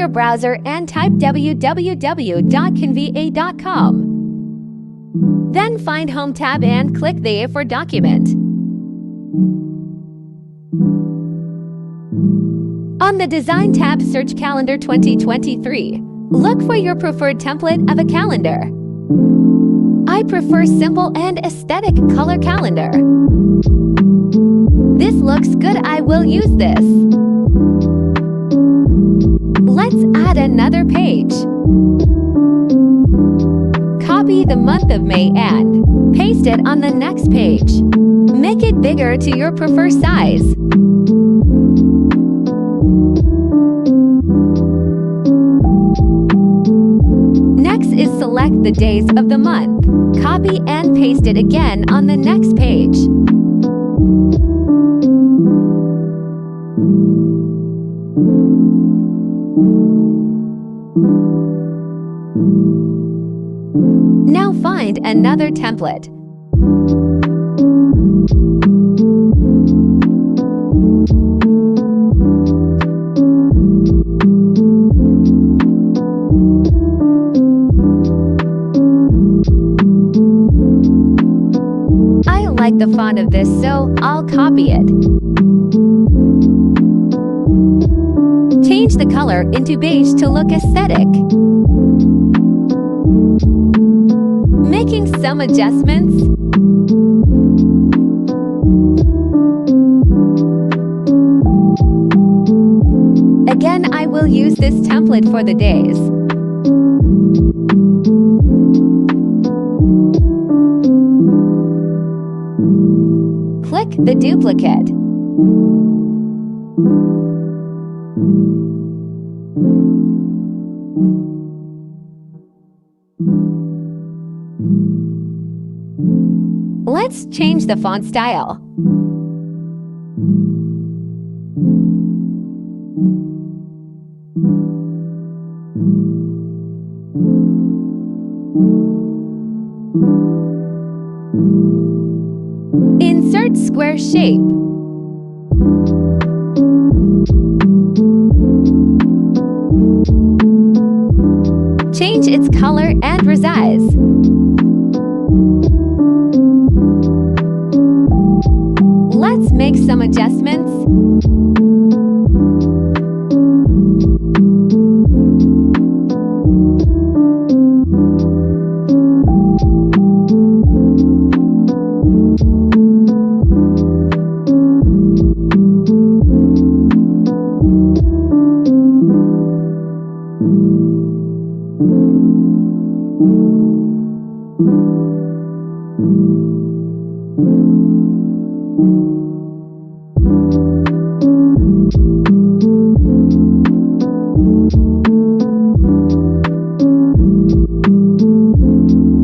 your browser and type www.canva.com. Then find Home tab and click the A4 document. On the Design tab, search Calendar 2023. Look for your preferred template of a calendar. I prefer simple and aesthetic color calendar. This looks good. I will use this. Let's add another page. Copy the month of May and paste it on the next page. Make it bigger to your preferred size. Next is select the days of the month. Copy and paste it again on the next page. Now find another template. I like the font of this, so I'll copy it. Change the color into beige to look aesthetic. Making some adjustments. Again, I will use this template for the days. Click the duplicate. Let's change the font style. Insert square shape. Change its color and resize. Let's make some adjustments.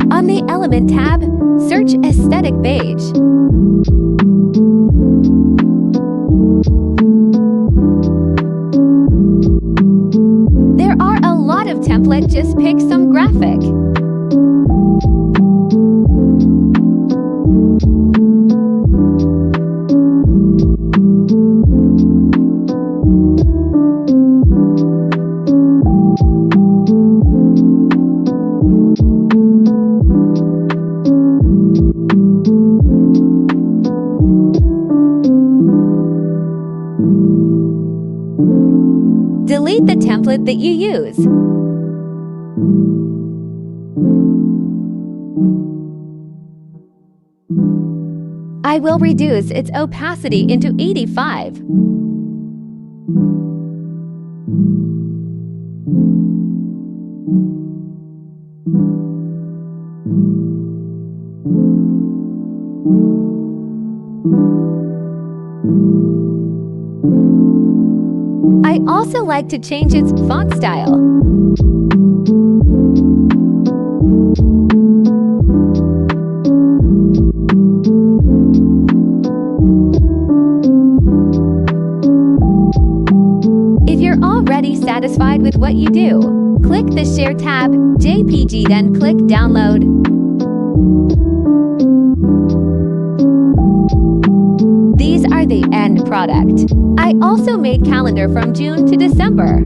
On the Element tab, search Aesthetic Beige. There are a lot of templates, just pick some graphic. Delete the template that you use. I will reduce its opacity into 85. I also like to change its font style. If you're already satisfied with what you do, click the Share tab, JPG, then click Download. These are the end product. I also made calendar from June to December.